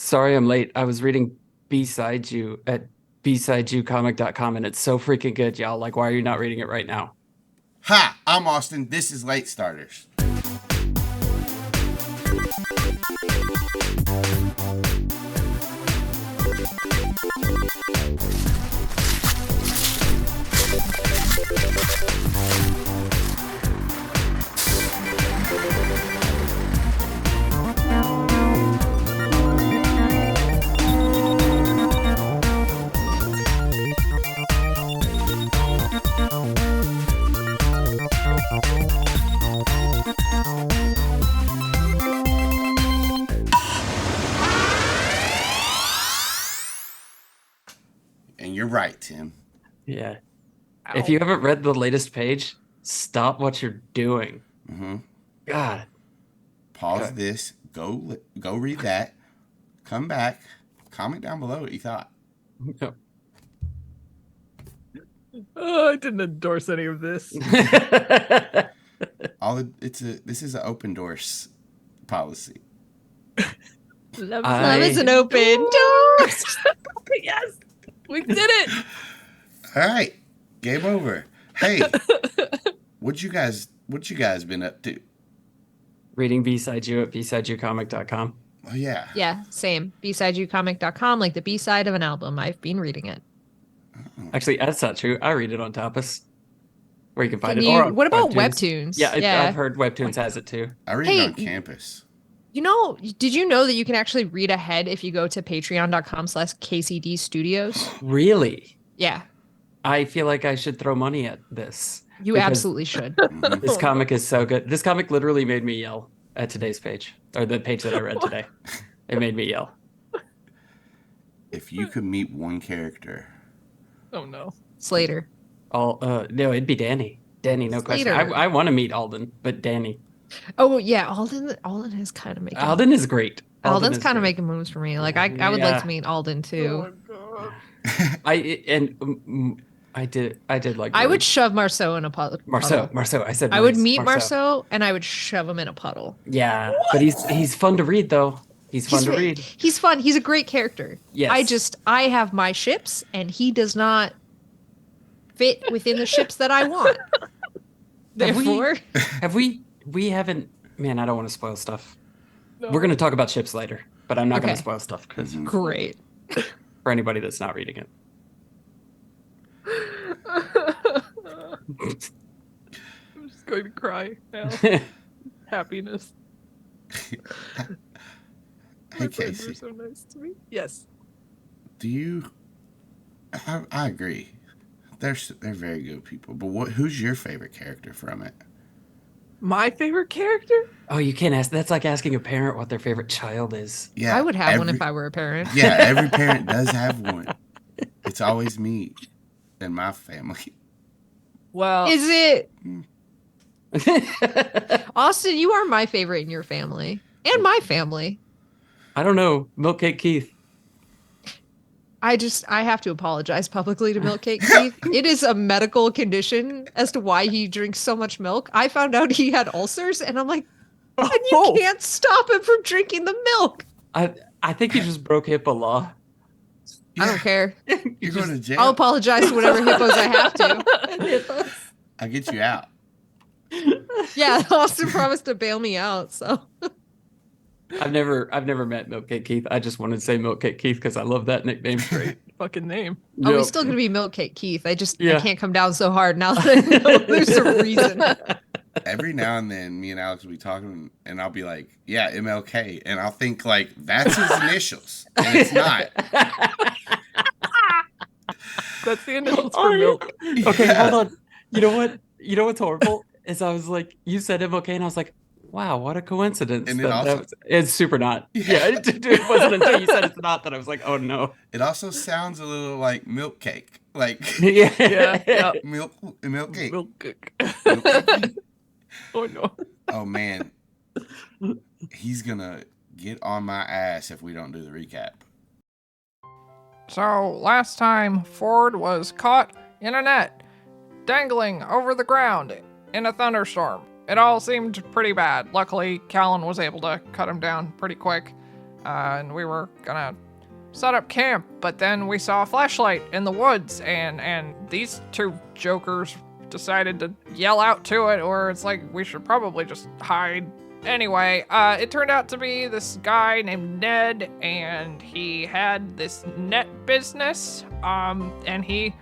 Sorry I'm late. I was reading Beside You at besidesyoucomic.com and it's so freaking good, y'all. Like, why are you not reading it right now? Hi, I'm Austin. This is Late Starters. And you're right, Tim. Yeah. Ow. If you haven't read the latest page, stop what you're doing. Mm-hmm. God. Pause Okay. this. Go read that. Come back. Comment down below what you thought. Oh, I didn't endorse any of this. This is an open doors policy. Love is an open door. Yes, we did it. All right, game over. Hey, what you guys been up to? Reading Beside You at besidesyoucomic.com. Oh yeah. Yeah, same. besidesyoucomic.com, like the B-side of an album. I've been reading it. Actually, that's not true. I read it on Tapas, where you can find Can it. you- Or on what about Webtoons. Webtoons? Yeah, Yeah. I've heard Webtoons has it too. I read Hey, it on campus. You know, did you know that you can actually read ahead if you go to patreon.com/KCD Studios? Really? Yeah, I feel like I should throw money at this. you because absolutely should. Mhm. This comic is so good. This comic literally made me yell at today's page, or the page that I read today. It made me yell. If you could meet one character, Oh no. Slater. No, it'd be Danny. Danny, no question. Slater. I want to meet Alden, but Danny. Oh yeah, Alden is kind of making Alden is great. Alden's is kind of great. making moves for me. Like I would like Yeah. to meet Alden too. I did like. I would shove Marceau in a puddle. Marceau. I said I would Maurice. meet Marceau and I would shove him in a puddle. Yeah, but he's fun to read though. He's fun to read. He's fun. He's a great character. Yes. I have my ships and he does not fit within the ships that I want. Therefore, we haven't. Man, I don't want to spoil stuff. No. We're going to talk about ships later, but I'm not going to spoil stuff because great for anybody that's not reading it. I'm just going to cry now. Happiness. Hey, My friends Kaycie. were so nice to me. Yes. Do you? I agree. They're very good people. But who's your favorite character from it? My favorite character? Oh, you can't ask. That's like asking a parent what their favorite child is. Yeah, I would have one if I were a parent. Yeah, every parent does have one. It's always me and my family. Well, Is it Austin? You are my favorite in your family and my family. I don't know. Milkcake Keith. I have to apologize publicly to Milkcake Keith. It is a medical condition as to why he drinks so much milk. I found out he had ulcers, and I'm like, and you can't stop him from drinking the milk. I think you just broke HIPAA law. I don't care. You're going to jail. I'll apologize to whatever hippos I have to. I'll get you out. Yeah, Austin promised to bail me out, so. I've never met Milkcake Keith. I just wanted to say Milkcake Keith because I love that nickname. great fucking name. Oh, Yep. he's still gonna be Milkcake Keith. I Yeah. can't come down so hard now that I know there's a reason. Every now and then, me and Alex will be talking, and I'll be like, "Yeah, MLK," and I'll think like that's his initials, and it's not. That's the initials for milk. Okay, Yeah. hold on. You know what? You know what's horrible is I was like, you said MLK, and I was like, wow, what a coincidence. And it also- it's super not. Yeah. Yeah, it wasn't until you said it's not that I was like, oh no. It also sounds a little like milk cake, like Yeah. Yeah. milk cake. Milk cake. Milk cake. Oh no. Oh man, he's gonna get on my ass if we don't do the recap. So, last time, Ford was caught in a net, dangling over the ground in a thunderstorm. It all seemed pretty bad. Luckily, Calynn was able to cut him down pretty quick. and we were gonna set up camp, but then we saw a flashlight in the woods, and these two jokers decided to yell out to it, or it's like we should probably just hide. Anyway, it turned out to be this guy named Ned, and he had this net business, and he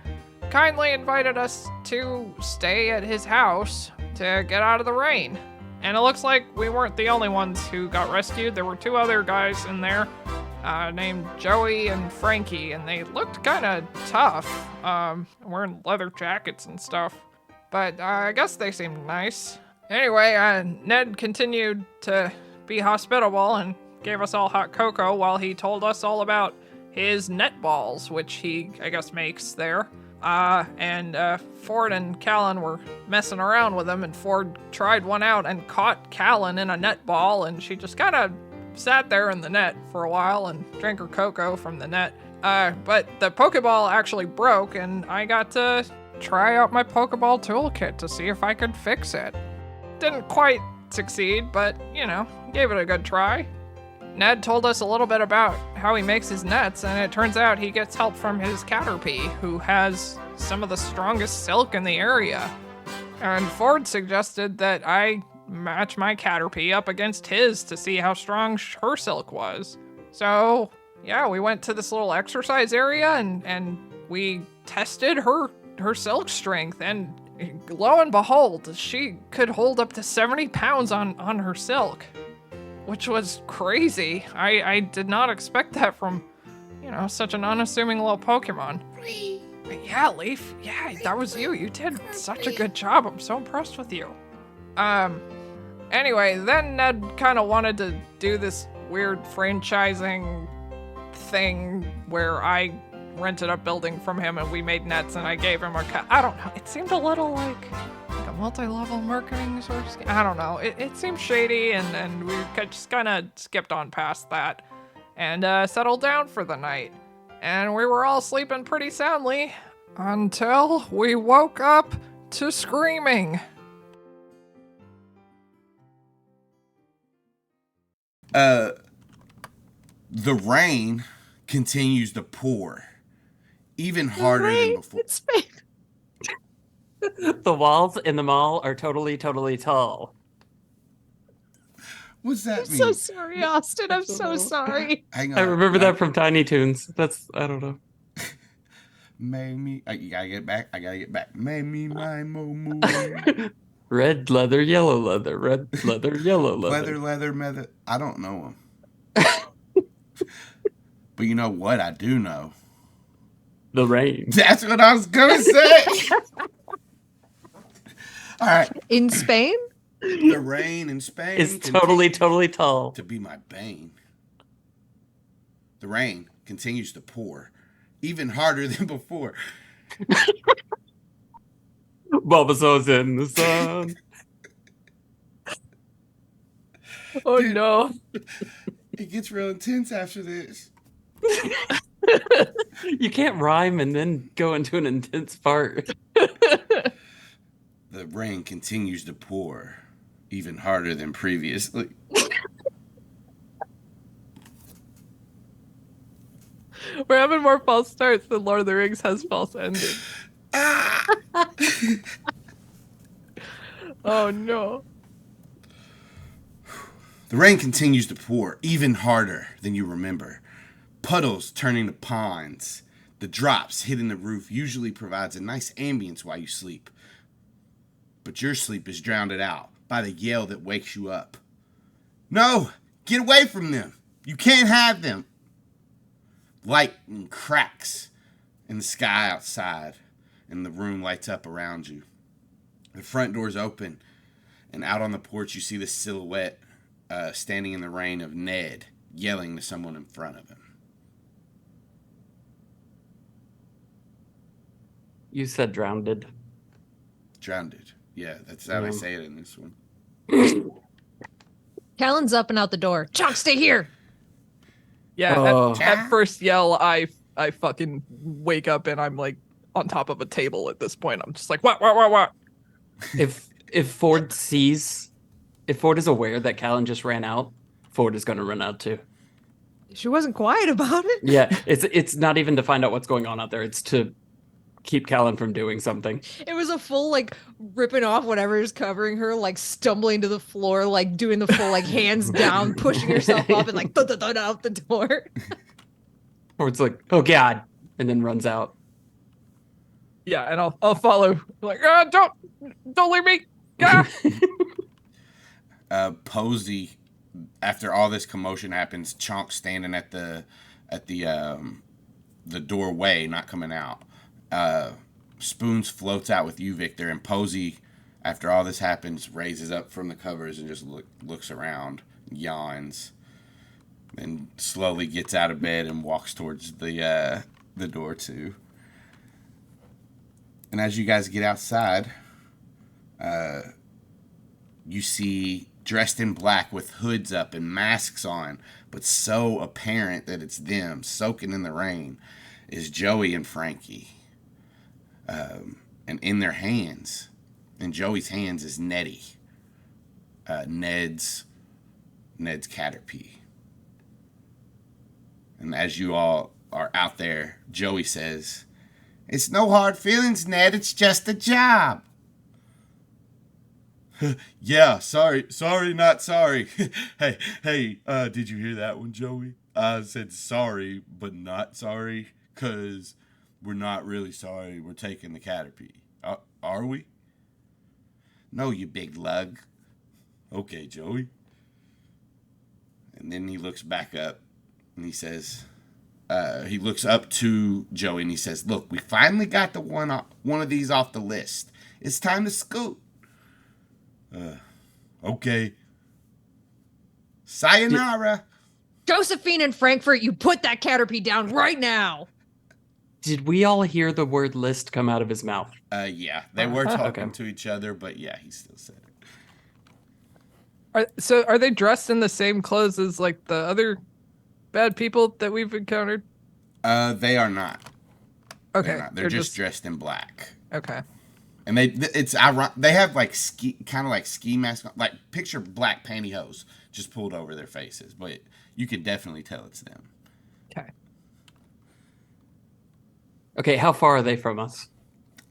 kindly invited us to stay at his house to get out of the rain. And it looks like we weren't the only ones who got rescued. There were two other guys in there, named Joey and Frankie, and they looked kind of tough, wearing leather jackets and stuff. But I guess they seemed nice. Anyway, Ned continued to be hospitable and gave us all hot cocoa while he told us all about his net balls, which he, I guess, makes there. And Ford and Calynn were messing around with them, and Ford tried one out and caught Calynn in a net ball, and she just kind of sat there in the net for a while and drank her cocoa from the net. But the Pokeball actually broke, and I got to try out my Pokeball toolkit to see if I could fix it. Didn't quite succeed, but, you know, gave it a good try. Ned told us a little bit about how he makes his nets, and it turns out he gets help from his Caterpie, who has some of the strongest silk in the area. And Ford suggested that I match my Caterpie up against his to see how strong her silk was. So, yeah, we went to this little exercise area, and we tested her silk strength, and lo and behold, she could hold up to 70 pounds on her silk, which was crazy. I did not expect that from, you know, such an unassuming little Pokemon. But yeah, Leaf, yeah, that was you. You did such a good job. I'm so impressed with you. Anyway, then Ned kind of wanted to do this weird franchising thing where I rented a building from him and we made nets and I gave him I don't know. It seemed a little like a multi-level marketing sort of scheme. I don't know. It seemed shady, and we just kind of skipped on past that and settled down for the night. And we were all sleeping pretty soundly until we woke up to screaming. The rain continues to pour, even harder than before. It's fake. The walls in the mall are totally, totally tall. What's that I'm mean? so sorry, Austin. I'm so sorry. Hang on. I remember that from Tiny Toons. I don't know. Made me. You gotta get back. I gotta get back. Made me my moo. Red leather, yellow leather, red leather, yellow leather. Leather. I don't know them. But you know what I do know? The rain. That's what I was gonna say. All right. In Spain? The rain in Spain Is totally, totally tall. to be my bane. The rain continues to pour, even harder than before. Bulbasaur's in the sun. Oh no. It gets real intense after this. You can't rhyme and then go into an intense part. The rain continues to pour, even harder than previously. We're having more false starts than Lord of the Rings has false endings. Oh no. The rain continues to pour, even harder than you remember. Puddles turning to ponds. The drops hitting the roof usually provides a nice ambience while you sleep. But your sleep is drowned out by the yell that wakes you up. No! Get away from them! You can't have them! Lightning cracks in the sky outside, and the room lights up around you. The front door's open, and out on the porch you see the silhouette standing in the rain of Ned, yelling to someone in front of him. You said drowned. Drowned. Yeah, that's how I say it in this one. Calyn's up and out the door. Chalk, stay here. Yeah, Oh. at first yell, I fucking wake up and I'm like on top of a table at this point. I'm just like, what? If Ford is aware that Calynn just ran out, Ford is going to run out too. She wasn't quiet about it. Yeah, it's not even to find out what's going on out there. It's to keep Calynn from doing something. It was a full like ripping off whatever is covering her, like stumbling to the floor, like doing the full like hands down, pushing herself up and like out the door. Or it's like, oh God, and then runs out. Yeah, and I'll follow. Like, don't leave me. Ah! Posey, after all this commotion happens, Chonk's standing at the doorway, not coming out. Spoons floats out with you, Victor, and Posey, after all this happens, raises up from the covers and just looks around, yawns, and slowly gets out of bed and walks towards the door too. And as you guys get outside, you see, dressed in black with hoods up and masks on, but so apparent that it's them, soaking in the rain, is Joey and Frankie. And in their hands, in Joey's hands, is Netty, Ned's Caterpie. And as you all are out there, Joey says, "It's no hard feelings, Ned. It's just a job." Yeah, sorry, not sorry. hey, did you hear that one, Joey? I said sorry, but not sorry, because we're not really sorry. We're taking the Caterpie. Are we? No, you big lug. Okay, Joey. And then he looks back up, and he says, he looks up to Joey, and he says, "Look, we finally got the one of these off the list. It's time to scoot." Okay. Sayonara. Josephine and Frankfurt, you put that Caterpie down right now. Did we all hear the word list come out of his mouth? Yeah, they were talking Okay. to each other, but yeah, he still said it. Are they dressed in the same clothes as like the other bad people that we've encountered? They are not. Okay, They're just dressed in black. Okay. And it's ironic. They have like kind of like ski masks, like picture black pantyhose just pulled over their faces, but you could definitely tell it's them. Okay. Okay, how far are they from us?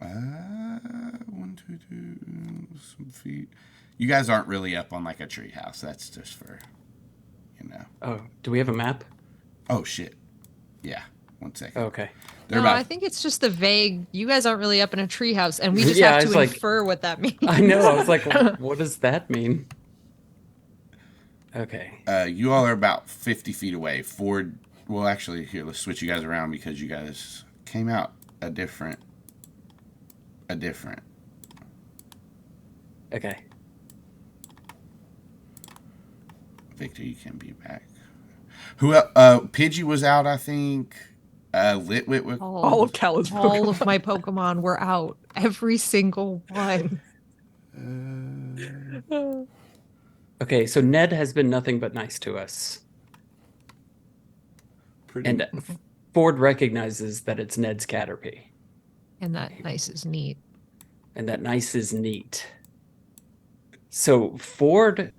1, 2, 2, some feet. You guys aren't really up on like a tree house. That's just for, Oh, do we have a map? Oh shit. Yeah. 1 second. Okay. They're I think it's just the vague. You guys aren't really up in a treehouse, and we just Yeah, have it's to like- infer what that means. I know. I was like, what does that mean? Okay. You all are about 50 feet away. Ford. Well, actually, here, let's switch you guys around because you guys came out a different. Okay. Victor, you can be back. Who else? Pidgey was out, I think. Litwit was. All of Calyn's all Pokemon. of my Pokemon were out. Every single one. Okay, so Ned has been nothing but nice to us. And Ford recognizes that it's Ned's Caterpie. And that nice is neat. And that nice is neat. So Ford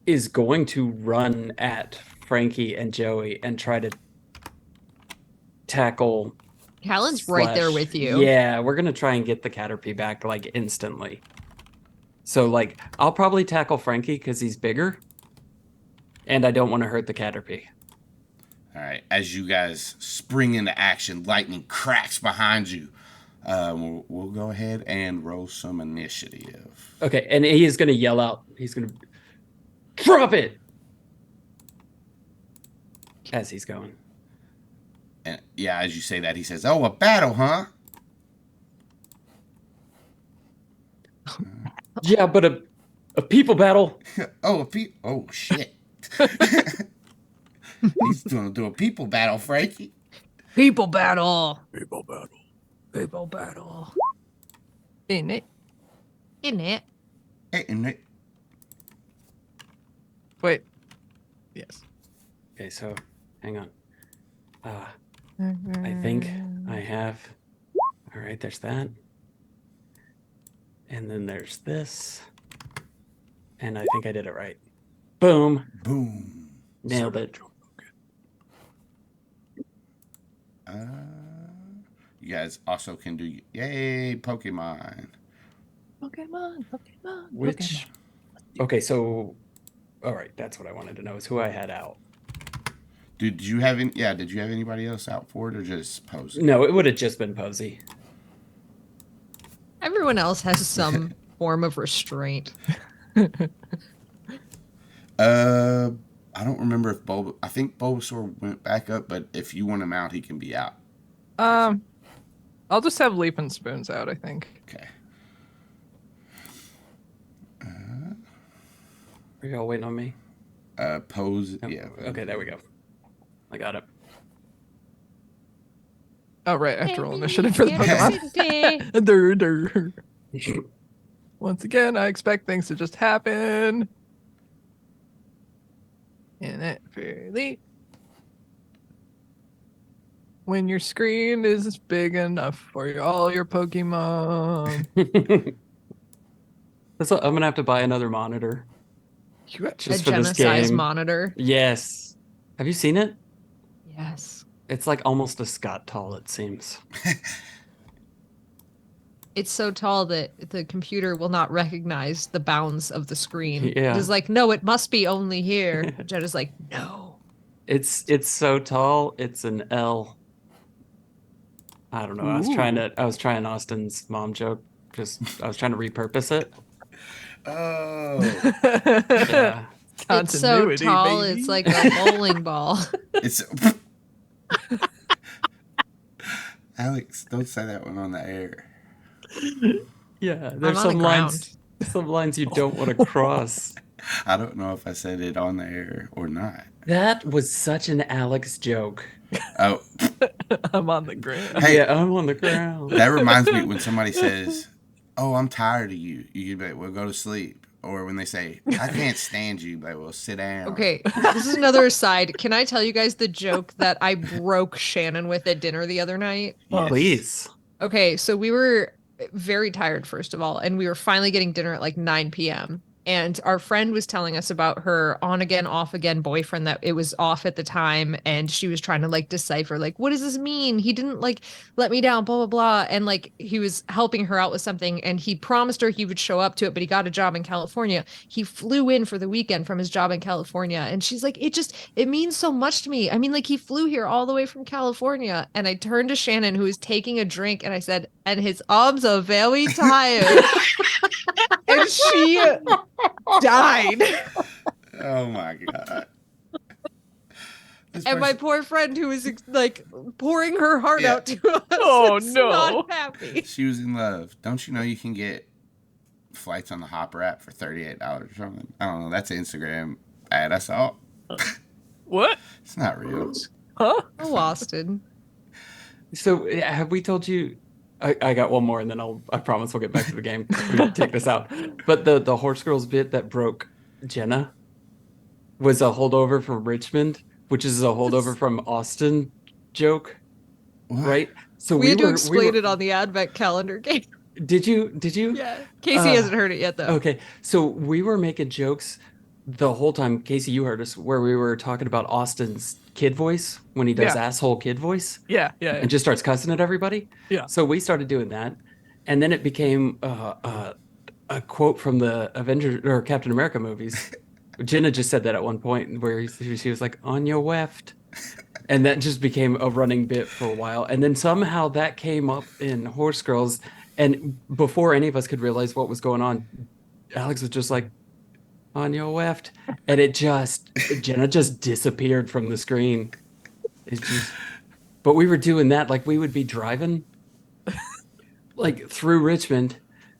is going to run at Frankie and Joey and try to tackle Calyn's right there Slash. with you. Yeah, we're gonna try and get the Caterpie back like instantly. So like I'll probably tackle Frankie because he's bigger. And I don't want to hurt the Caterpie. All right. As you guys spring into action, lightning cracks behind you. We'll go ahead and roll some initiative. Okay, and he is gonna yell out. He's gonna drop it as he's going. And yeah, as you say that, he says, "Oh, a battle, huh?" Yeah, but a people battle. Oh, oh shit. He's gonna do a people battle, Frankie. People battle. People battle. People battle. In it. Isn't it? And Wait. Yes. Okay, so hang on. I think I have. All right, there's that. And then there's this. And I think I did it right. Boom. boom. Nailed it. You guys also can do yay Pokemon. Pokemon. Which? Okay, so all right, that's what I wanted to know is who I had out. Did you have any? Yeah, did you have anybody else out for it or just Posey? No, it would have just been Posey. Everyone else has some form of restraint. I don't remember if I think Bulbasaur went back up, but if you want him out, he can be out. I'll just have Leap and Spoons out, I think. Okay. Are y'all waiting on me? Pose. Oh, Yeah. Okay, there we go. I got it. Oh, right. I have to roll initiative for the Pokemon. Dur. Once again, I expect things to just happen. And that fairly. When your screen is big enough for all your Pokemon. I'm gonna have to buy another monitor just A for this Jenna-size game. monitor. Yes. Have you seen it? Yes. It's like almost a Scott tall, it seems. It's so tall that the computer will not recognize the bounds of the screen. Yeah. It is like, no, it must be only here. Jenna's like, no. It's so tall, it's an L. I don't know. I was trying Austin's mom joke. I was trying to repurpose it. Oh. Yeah. It's so Continuity, tall, baby. it's like a bowling ball. It's. Alex, don't say that one on the air. Yeah, I'm there's on the some lines you don't want to cross. I don't know if I said it on the air or not. That was such an Alex joke. Oh, I'm on the ground. Hey. Yeah, I'm on the ground. that reminds me when somebody says, "Oh, I'm tired of you," you can be like, "Well, go to sleep." Or when they say, "I can't stand you," like, "Well, sit down." Okay, this is another aside. Can I tell you guys the joke that I broke Shannon with at dinner the other night? Yes. Please. Okay, so we were very tired, first of all, and we were finally getting dinner at like 9 p.m. And our friend was telling us about her on again, off again boyfriend that it was off at the time. And she was trying to like decipher, like, what does this mean? He didn't like let me down, blah, blah, blah. And like he was helping her out with something and he promised her he would show up to it, but he got a job in California. He flew in for the weekend from his job in California. And she's like, it means so much to me. I mean, like he flew here all the way from California. And I turned to Shannon, who was taking a drink, and I said, and his arms are very tired. And she died. Oh my god. And my poor friend, who was like pouring her heart Yeah. out to us, Oh, was no. not happy. She was in love. Don't you know you can get flights on the Hopper app for $38 or something? I don't know. That's an Instagram ad I saw. What? It's not real. Huh? Oh, Austin. So have we told you? I got one more, and then I promise we'll get back to the game. We can take this out. But the horse girls bit that broke Jenna was a holdover from Richmond, which is a holdover from Austin joke, What? right? So We had to were- explain were- it on the advent calendar game. Did you? Yeah. Kaycie hasn't heard it yet, though. Okay, so we were making jokes the whole time. Kaycie, you heard us where we were talking about Austin's kid voice when he does Yeah. asshole kid voice. Yeah. And just starts cussing at everybody. Yeah. So we started doing that, and then it became a quote from the Avengers or Captain America movies. Jenna just said that at one point where she was like, "On your left," and that just became a running bit for a while. And then somehow that came up in Horse Girls, and before any of us could realize what was going on, Alex was just like, "On your left," and Jenna just disappeared from the screen. It's just. But we were doing that, like we would be driving like through Richmond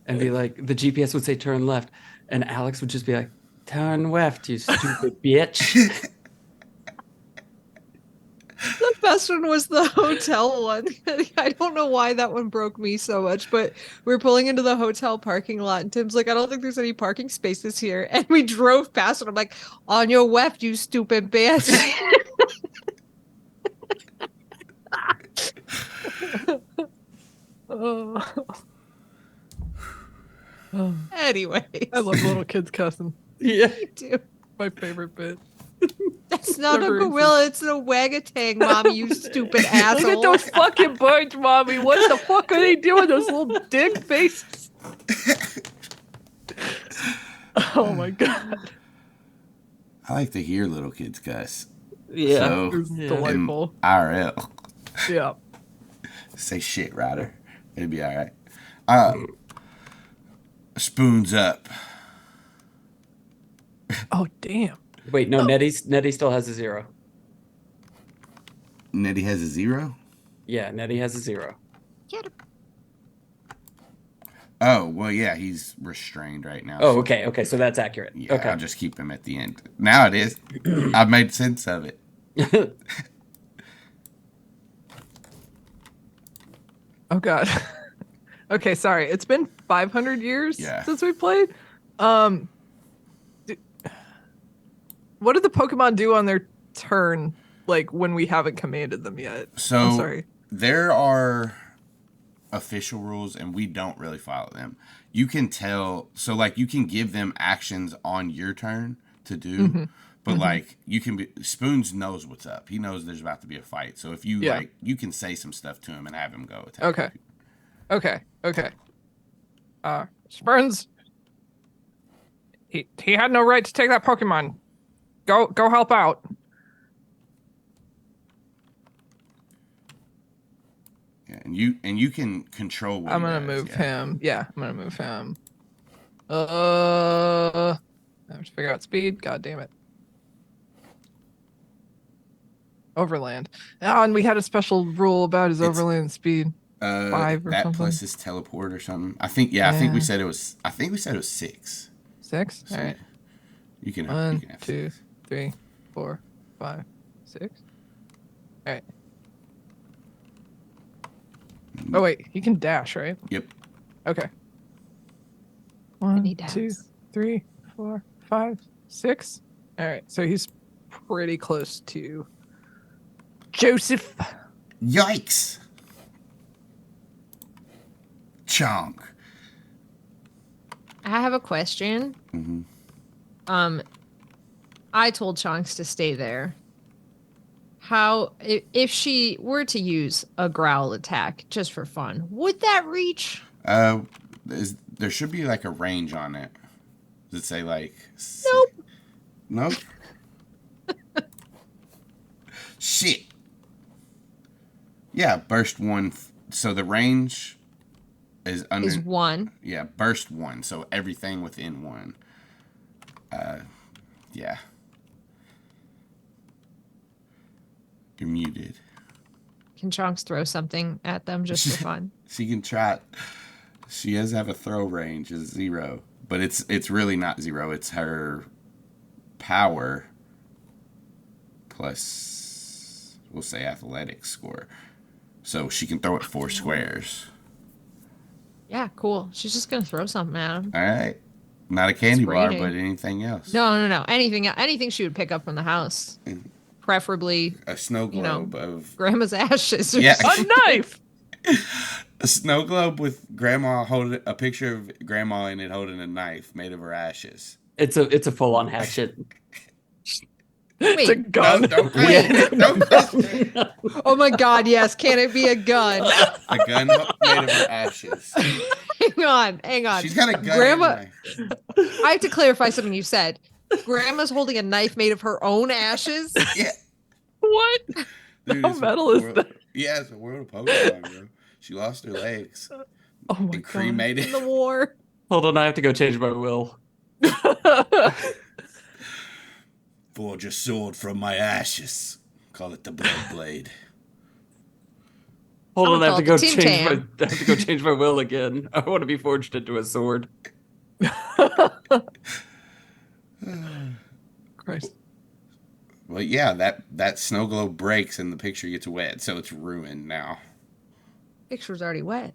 and be like, the GPS would say turn left, and Alex would just be like, "Turn left, you stupid bitch." The best one was the hotel one. I don't know why that one broke me so much, but we were pulling into the hotel parking lot, and Tim's like, "I don't think there's any parking spaces here." And we drove past it. I'm like, "On your left, you stupid bitch." Anyway, I love little kids cussing. Yeah. me too. My favorite bit. It's not a Never gorilla, it's an orangutan, Mommy, you stupid asshole. Look at those fucking birds, Mommy. What the fuck are they doing? Those little dick faces. Oh my god. I like to hear little kids cuss. Yeah. So, It's Yeah. delightful. IRL. Yeah. Say shit, Ryder. It'll be all right. Spoons up. Oh damn. Wait, no, Netty still has a 0. Netty has a 0. Yeah, Netty has a 0. Get him. Oh well, yeah, he's restrained right now. Oh, so- okay, okay, so that's accurate. Yeah, Okay. I'll just keep him at the end. Now it is. I've made sense of it. Oh god. Okay, sorry. It's been 500 years Yeah. since we played. What do the Pokemon do on their turn, like when we haven't commanded them yet? So I'm sorry. there are official rules, and we don't really follow them. You can tell, so like you can give them actions on your turn to do, but like you can be. Spoons knows what's up. He knows there's about to be a fight. So if you Yeah. like, you can say some stuff to him and have him go attack. Okay. you. Okay. Spurns. He had no right to take that Pokemon. Go help out. Yeah, and you can control. What I'm he gonna does, move yeah. him. Yeah, I'm gonna move him. I have to figure out speed. God damn it. Overland. Oh, and we had a special rule about his It's- overland speed. 5 or that something. plus his teleport or something. I think. Yeah, I think we Yeah. said it was. I think we said it was 6. 6? So All right. You can. you 1, can have 2, 6. 3, 4, 5, 6. All right. Oh wait, he can dash, right? Yep. Okay. And he 1, 2, does. 3, 4, 5, 6. All right, so he's pretty close to Joseph. Yikes! Chonk. I have a question. Mhm. I told Chonks to stay there. How, if she were to use a growl attack just for fun, would that reach? There should be like a range on it. Does it say like? Nope. Nope. Shit. Yeah, burst 1. So the range is under. Is 1. Yeah, burst 1. So everything within 1. Yeah. You're muted. Can Chonks throw something at them just for fun? She can try. She does have a throw range is 0, but it's really not 0. It's her power plus, we'll say, athletics score. So she can throw it 4 squares. Yeah, cool. She's just gonna throw something at him. All right. Not a candy bar, raining. but anything else. No. Anything she would pick up from the house, preferably A snow You know, globe of Grandma's ashes. Or Yeah. something. A knife. a snow globe with grandma holding a picture of grandma in it holding a knife made of her ashes. It's a full-on hatchet. It's a Wait. gun. No, don't question Yeah. it. Don't question it. Oh my God! Yes. Can it be a gun? A gun made of her ashes. Hang on. She's got a gun. Grandma. Anyway. I have to clarify something you said. Grandma's holding a knife made of her own ashes. Yeah. What? Dude, How it's a metal is world- that? Yeah, it's a world of Pokemon, bro. She lost her legs Oh my and god. cremated. In the war. Hold on, I have to go change my will. Forge a sword from my ashes. Call it the Blood Blade. Hold I'm on, I gonna have to call go it the change Tim my I have to go change my will again. I want to be forged into a sword. Christ. Well, yeah, that snow globe breaks and the picture gets wet, so it's ruined now. Picture's already wet.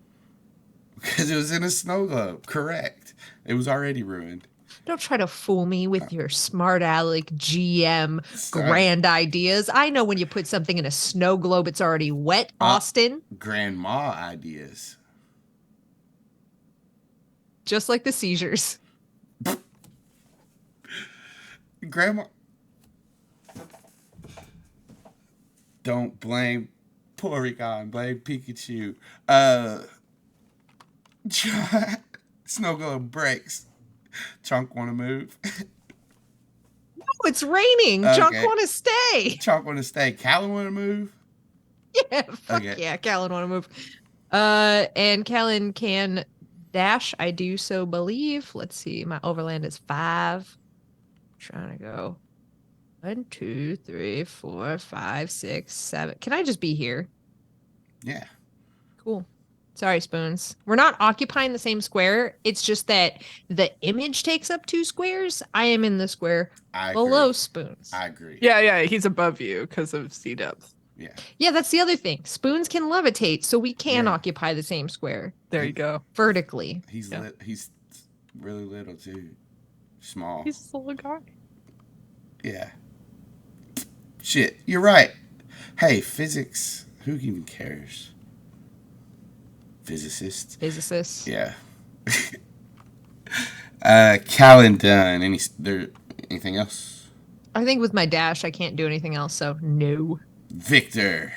Because it was in a snow globe. Correct. It was already ruined. Don't try to fool me with your smart aleck GM Sorry. grand ideas. I know when you put something in a snow globe, it's already wet, Austin. Grandma ideas. Just like the seizures. Grandma. Don't blame Porygon. Blame Pikachu. Snow Globe breaks. Chunk want to move. Oh, it's raining. Junk Okay. want to stay. Chunk want to stay. Calynn want to move. Yeah, fuck Okay. yeah. Calynn want to move. And Calynn can dash. I do so believe. Let's see. My overland is 5. Trying to go 1, 2, 3, 4, 5, 6, 7. Can I just be here? Yeah. Cool. Sorry, Spoons. We're not occupying the same square. It's just that the image takes up 2 squares. I am in the square I below agree. Spoons. I agree. Yeah, he's above you because of sea depth. Yeah. Yeah, that's the other thing. Spoons can levitate, so we can Yeah. occupy the same square There you go. vertically. He's Yeah. he's really little too. Small. He's a little guy. Yeah. Shit, you're right. Hey, physics. Who even cares? Physicists. Physicists. Yeah. Calynn done. Anything else? I think with my dash, I can't do anything else, so no. Victor.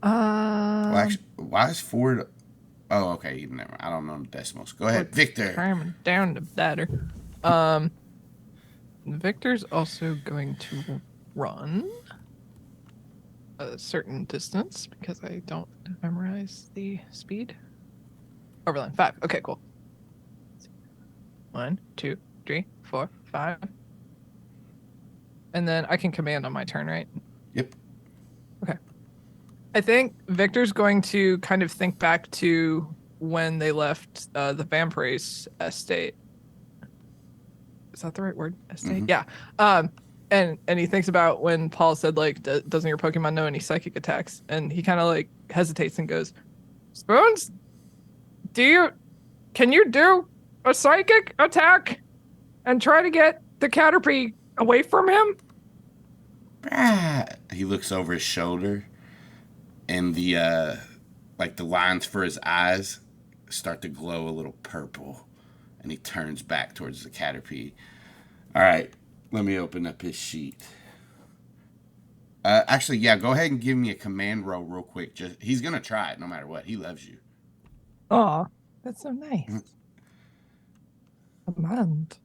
Well, actually, why is Ford? Oh, okay. Never. I don't know decimals. Go ahead, Victor. Cramming down the batter. Victor's also going to run a certain distance because I don't memorize the speed. Overland 5. Okay, cool. 1, 2, 3, 4, 5. And then I can command on my turn, right? Yep. Okay. I think Victor's going to kind of think back to when they left the Vamprace estate. Is that the right word? Estate? Mhm. Yeah. And he thinks about when Paul said, like, doesn't your Pokemon know any psychic attacks? And he kind of like hesitates and goes, Spoons, can you do a psychic attack and try to get the Caterpie away from him? He looks over his shoulder, and the lines for his eyes start to glow a little purple, and he turns back towards the Caterpie. All right, let me open up his sheet. Actually, yeah, go ahead and give me a command roll real quick. He's gonna try it no matter what. He loves you. Aw, that's so nice. Command.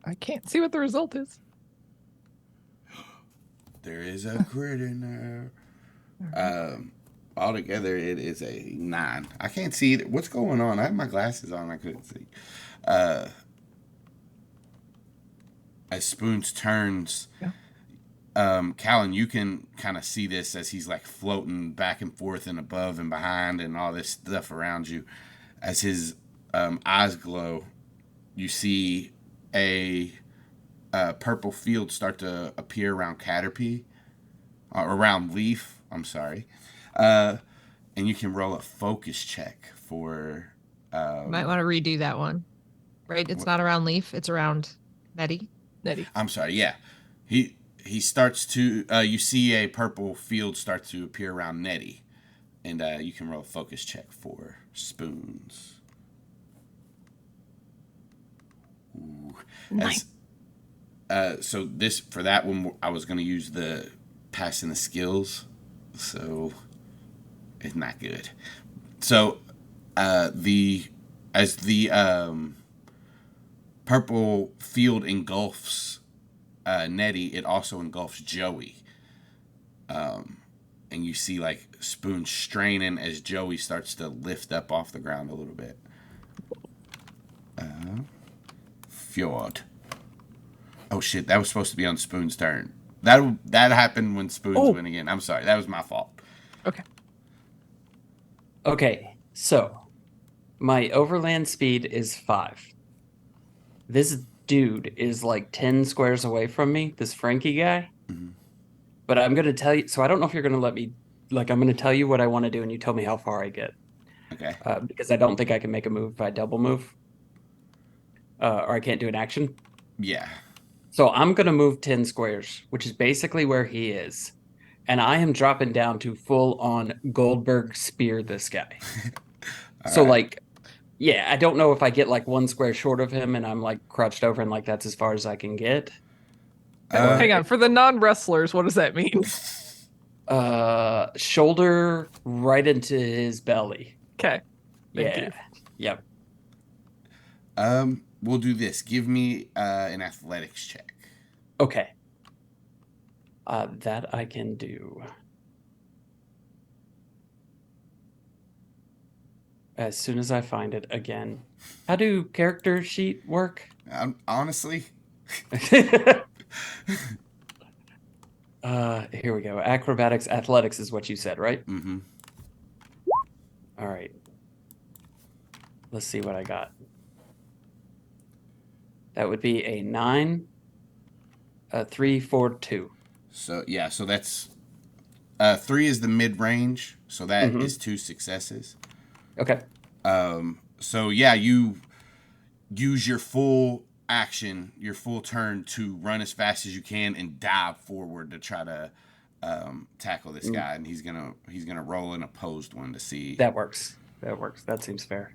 I can't see what the result is. There is a crit in there. Altogether, it is a 9. I can't see it. What's going on? I have my glasses on. I couldn't see. As Spoons turns, Yeah. Calynn, you can kind of see this as he's like floating back and forth and above and behind and all this stuff around you. As his eyes glow, you see a purple field start to appear around Caterpie, around Leaf. I'm sorry, and you can roll a focus check for. Might want to redo that one. Right? It's not around Leaf, it's around Netty. Netty. I'm sorry. Yeah, he starts to. You see a purple field start to appear around Netty, and you can roll a focus check for Spoons. Ooh. Nice. So this for that one, I was going to use the passing the skills, so it's not good. So as the purple field engulfs Netty, it also engulfs Joey. And you see like Spoon straining as Joey starts to lift up off the ground a little bit. Fjord. Oh shit, that was supposed to be on Spoon's turn. That happened when Spoons went again. I'm sorry, that was my fault. Okay. Okay, so my overland speed is 5. This dude is like 10 squares away from me, this Frankie guy. Mm-hmm. But I'm going to tell you, so I don't know if you're going to let me, like, I'm going to tell you what I want to do and you tell me how far I get. Okay. Because I don't think I can make a move if I double move. Or I can't do an action. Yeah. So I'm going to move 10 squares, which is basically where he is. And I am dropping down to full on Goldberg spear this guy. So right. like, yeah, I don't know if I get like 1 square short of him and I'm like crouched over and like that's as far as I can get. Hang on, for the non-wrestlers, what does that mean? Shoulder right into his belly. Okay. Thank Yeah. you. Yep. We'll do this. Give me an athletics check. Okay. That I can do. As soon as I find it again. How do character sheet work? Honestly, Here we go. Acrobatics, athletics is what you said, right? mm-hmm. All right. Let's see what I got. That would be a 9, a 3, 4, 2. So yeah, so that's 3 is the mid range, so that Mhm. is 2 successes. Okay. So yeah, you use your full action, your full turn to run as fast as you can and dive forward to try to tackle this guy, and he's gonna roll an opposed one to see. That works. That works. That seems fair.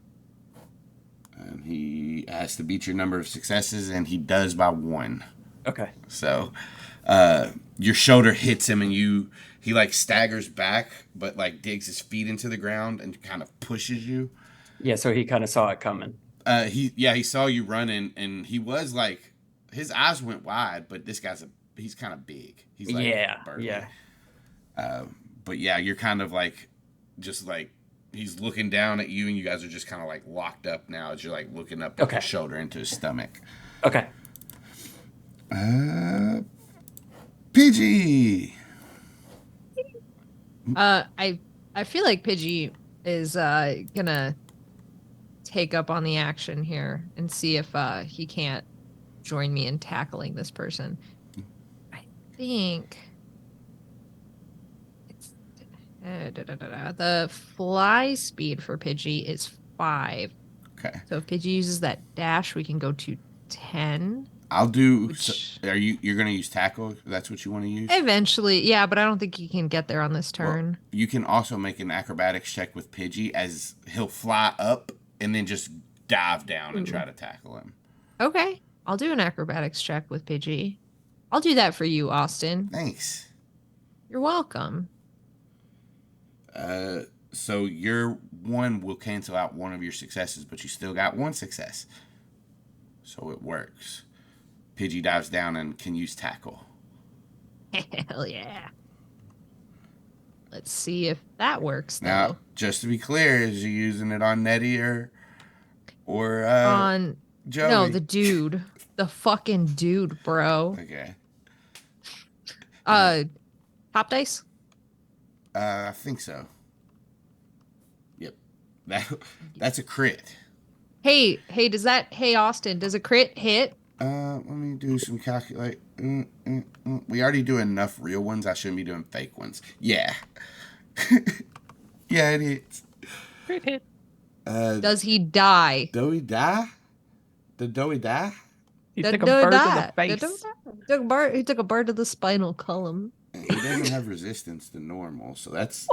And he has to beat your number of successes, and he does by 1. Okay. So your shoulder hits him, and he like staggers back, but like digs his feet into the ground and kind of pushes you. Yeah, so he kind of saw it coming. He saw you running, and he was like, his eyes went wide, but this guy's he's kind of big. He's like burly. Yeah. But yeah, you're kind of like, just like, he's looking down at you, and you guys are just kind of like locked up now as you're like looking up Okay. his shoulder into his stomach. Okay. PG. I feel like Pidgey is gonna take up on the action here and see if he can't join me in tackling this person. I think it's the fly speed for Pidgey is 5. Okay. So if Pidgey uses that dash, we can go to 10. I'll do. Which- You're gonna use tackle? That's what you want to use? Eventually, yeah, but I don't think he can get there on this turn. Well, you can also make an acrobatics check with Pidgey, as he'll fly up and then just dive down and try to tackle him. Okay, I'll do an acrobatics check with Pidgey. I'll do that for you, Austin. Thanks. You're welcome. So your 1 will cancel out one of your successes, but you still got 1 success. So it works. Pidgey dives down and can use tackle. Hell yeah. Let's see if that works, though. Now, just to be clear, is you using it on Netty or On Joey? no, the dude, the fucking dude, bro. Okay. Top dice. I think so. Yep. That's a crit. Hey, hey, Austin, does a crit hit? Let me do some calculate. We already do enough real ones. I shouldn't be doing fake ones. Yeah. Yeah, it is. Great hit. Does he die? Do we die? Did Doey die? He Does took a Doe bird to die? the face. Does Doe die? He took a bird to the spinal column. He doesn't have resistance to normal, so that's.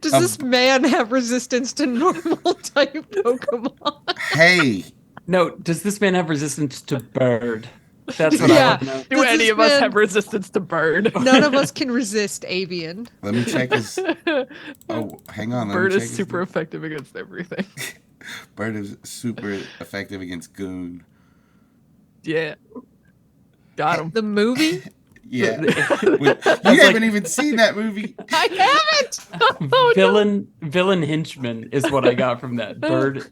Does this man have resistance to normal type Pokemon? Hey, No, does this man have resistance to bird? That's what Yeah. I want to know. Do Does any this of us man- have resistance to bird? None of us can resist avian. let me check his. Oh, hang on. Let Bird me check is his- super effective against everything. Bird is super effective against Goon. Yeah. Got him. The movie? Yeah. You haven't even seen that movie. I haven't. Villain henchman is what I got from that. Bird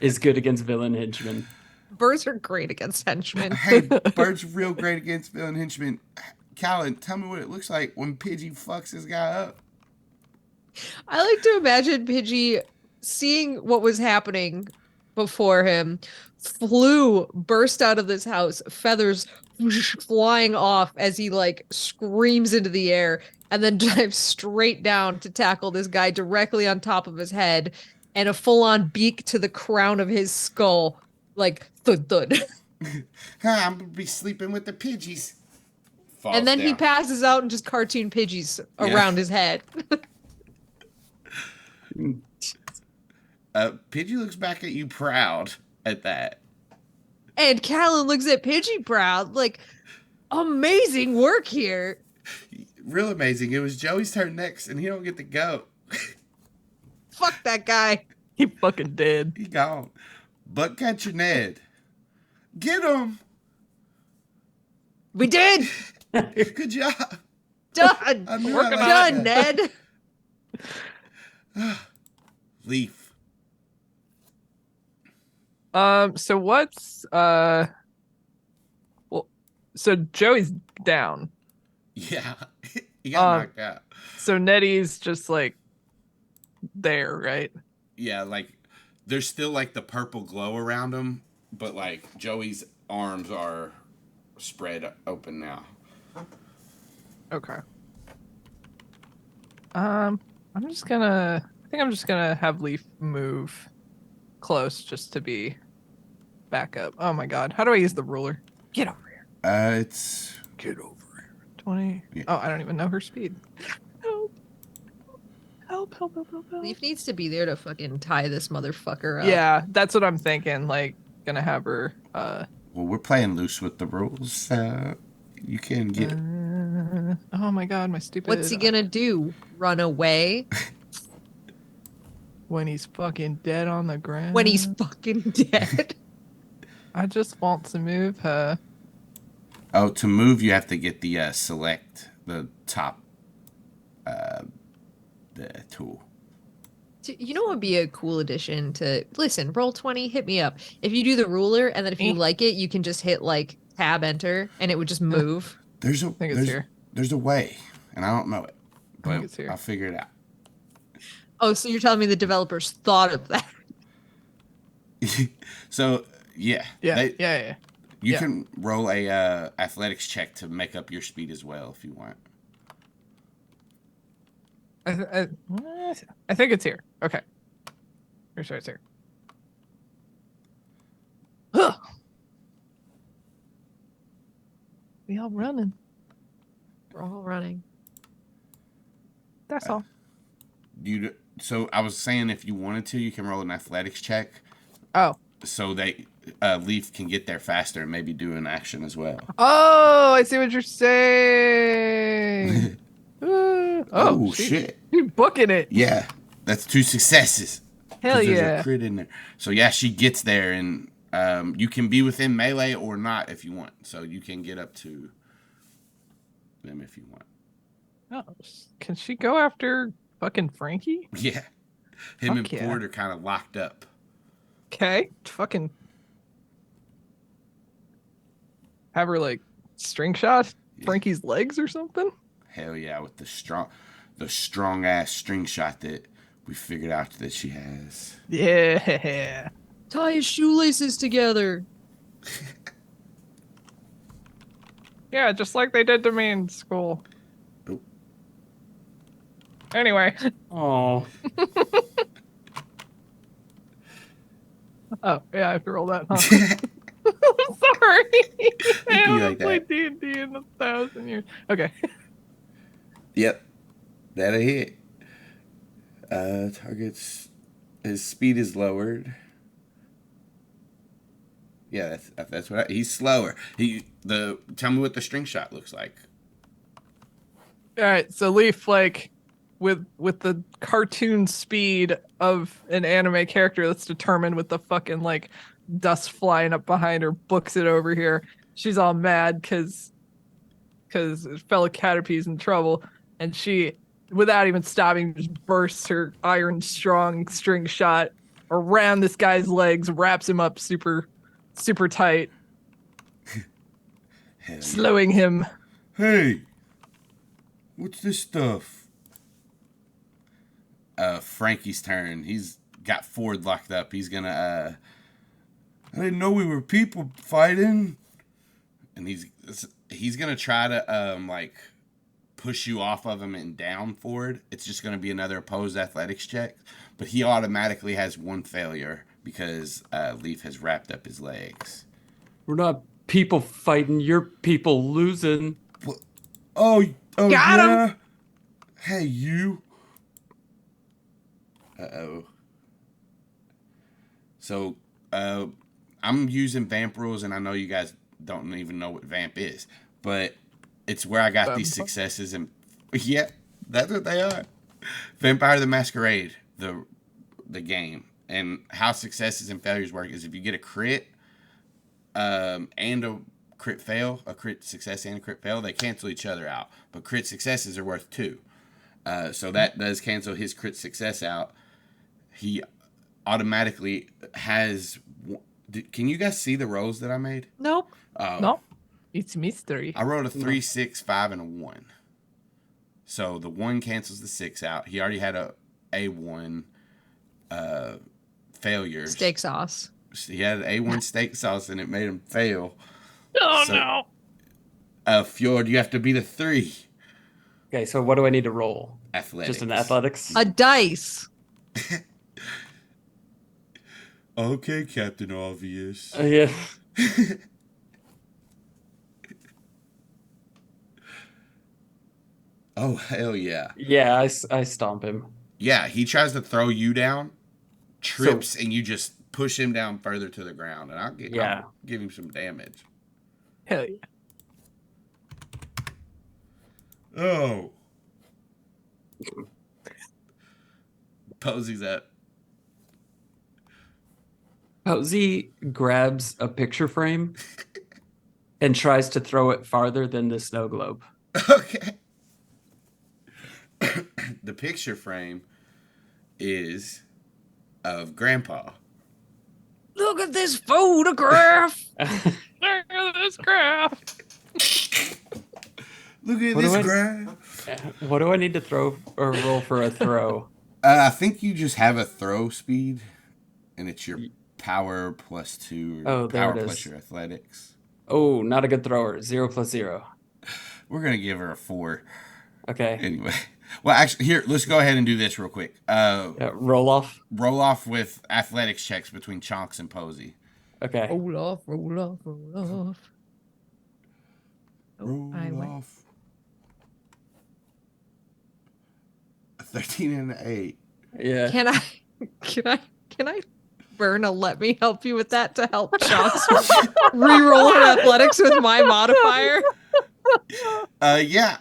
is good against villain henchman. Birds are great against henchmen. Hey, Bird's real great against villain henchmen. Calynn, tell me what it looks like when Pidgey fucks this guy up. I like to imagine Pidgey seeing what was happening before him, burst out of this house, feathers flying off as he like screams into the air, and then dives straight down to tackle this guy directly on top of his head, and a full-on beak to the crown of his skull, like thud thud. I'm gonna be sleeping with the Pidgeys. Falls And then he down. passes out and just cartoon Pidgeys Yeah. around his head. Pidgey looks back at you proud at that. And Calynn looks at Pidgey proud, like, amazing work here. Real amazing. It was Joey's turn next, and he don't get to go. Fuck that guy. He fucking dead. He gone. Butt catcher Ned. Get him. We did. Good job. Done. I knew Working I Done, liked that. Ned. Leaf. So what's well, so Joey's down. Yeah. He got Um, knocked out. So Netty's just like there, right? Yeah, like there's still like the purple glow around him, but like Joey's arms are spread open now. Okay. I think I'm just gonna have Leaf move close just to be back up. Oh my god. How do I use the ruler? Get over here. It's Get over here. 20. Yeah. Oh, I don't even know her speed. Help. Help. Leaf needs to be there to fucking tie this motherfucker up. Yeah, that's what I'm thinking. Like, gonna have her, well, we're playing loose with the rules. You can get oh my god, my stupid. What's he gonna do? Run away? When he's fucking dead on the ground? When he's fucking dead? I just want to move her. Oh, to move you have to get the select the top the tool. You know what would be a cool addition to listen, Roll20, hit me up. If you do the ruler and then if you like it, you can just hit like tab enter and it would just move. There's a think it's here. There's a way, and I don't know it, I think but it's here. I'll figure it out. Oh, so you're telling me the developers thought of that? So yeah, Yeah. You yeah. can roll a athletics check to make up your speed as well if you want. I think it's here. Okay. Pretty sure it's here. Huh. We all running. We're all running. That's all. So I was saying if you wanted to, you can roll an athletics check Oh. so they Leaf can get there faster and maybe do an action as well. Oh, I see what you're saying. Oh shit. You're booking it. Yeah, that's 2 successes. Hell 'Cause there's yeah. a crit in there. So yeah, she gets there, and you can be within melee or not if you want. So you can get up to them if you want. Oh, can she go after fucking Frankie? Yeah, him and Fuck yeah. Ford are kind of locked up. Okay. Fucking have her like string shot Frankie's legs or something. Hell yeah, with the strong ass string shot that we figured out that she has. Yeah. Tie his shoelaces together. Yeah, just like they did to me in school. Oh. Anyway. Oh, Oh, yeah, I have to roll that, huh? I'm sorry. I haven't like played that. D&D in 1,000 years. Okay. Yep, that'll hit. Targets. His speed is lowered. Yeah, that's what he's slower. Tell me what the string shot looks like. All right, so Leaf, like, with the cartoon speed of an anime character that's determined with the fucking, like, dust flying up behind her, books it over here. She's all mad because fellow Caterpie's in trouble, and she, without even stopping, just bursts her iron strong string shot around this guy's legs, wraps him up super, super tight, Hell yeah. slowing him. Hey, what's this stuff? Frankie's turn. He's got Ford locked up. He's gonna. I didn't know we were people fighting. And he's gonna try to like push you off of him and down Ford. It's just gonna be another opposed athletics check, but he automatically has 1 failure because Leaf has wrapped up his legs. we're not people fighting. You're people losing. Oh, Got yeah. Hey, you. Uh-oh. So, I'm using vamp rules, and I know you guys don't even know what vamp is, but it's where I got these successes, and yeah, that's what they are. Vampire the Masquerade, the game, and how successes and failures work is if you get a crit, and a crit fail, a crit success and a crit fail, they cancel each other out. But crit successes are worth 2. So that does cancel his crit success out. He automatically has. Can you guys see the rolls that I made? Nope. No, it's mystery. I rolled a 3, 6, 5, and a 1. So the 1 cancels the 6 out. He already had a A1 failure. Steak sauce. He had an A1 steak sauce, and it made him fail. Oh So- no. Fjord, you have to beat a 3. Okay, so what do I need to roll? Athletics. Just an athletics? A dice. Okay, Captain Obvious. Yeah. Oh, hell yeah. Yeah, I stomp him. Yeah, he tries to throw you down, trips, and you just push him down further to the ground, and I'll give him some damage. Hell yeah. Oh. Posy's up. Posey grabs a picture frame and tries to throw it farther than the snow globe. Okay. The picture frame is of Grandpa. Look at this photograph. Look at this graph. Look at What do this I- graph. What do I need to throw or roll for a throw? I think you just have a throw speed, and it's your power plus 2, or Oh, there power it plus is. your athletics. Oh, not a good thrower. 0 + 0. We're going to give her a 4. Okay. Anyway. Well, actually, here, let's go ahead and do this real quick. Roll off. Roll off with athletics checks between Chonks and Posey. Okay. Roll off, roll off, roll off. Oh, Roll I went. off. A 13 and an 8. Yeah. Can I burn a let me help you with that to help Chunks reroll her athletics with my modifier? Yeah.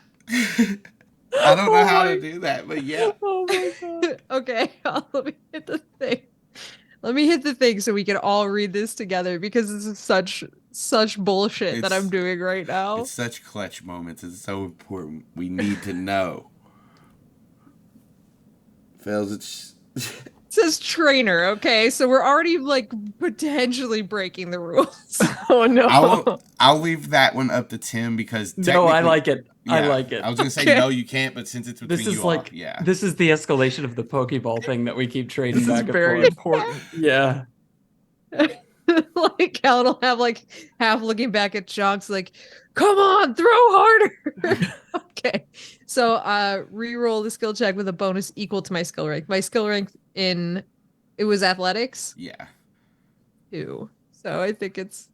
I don't know how to do that, but yeah. Oh my god. Okay, let me hit the thing. Let me hit the thing so we can all read this together because this is such bullshit that I'm It's- doing right now. It's such clutch moments. It's so important. We need to know. Fails, it's. It says trainer, okay? So we're already like potentially breaking the rules. Oh no. I'll leave that one up to Tim because No, I technically- like it. I yeah, like it. I was gonna say Okay. no, you can't, but since it's between This is you like all, yeah. this is the escalation of the Pokeball thing that we keep trading This is back and very forth. important. Yeah. Like Calynn will have like half looking back at Chunks like, come on, throw harder. Okay. So re-roll the skill check with a bonus equal to my skill rank. My skill rank it was athletics Yeah. 2. So I think it's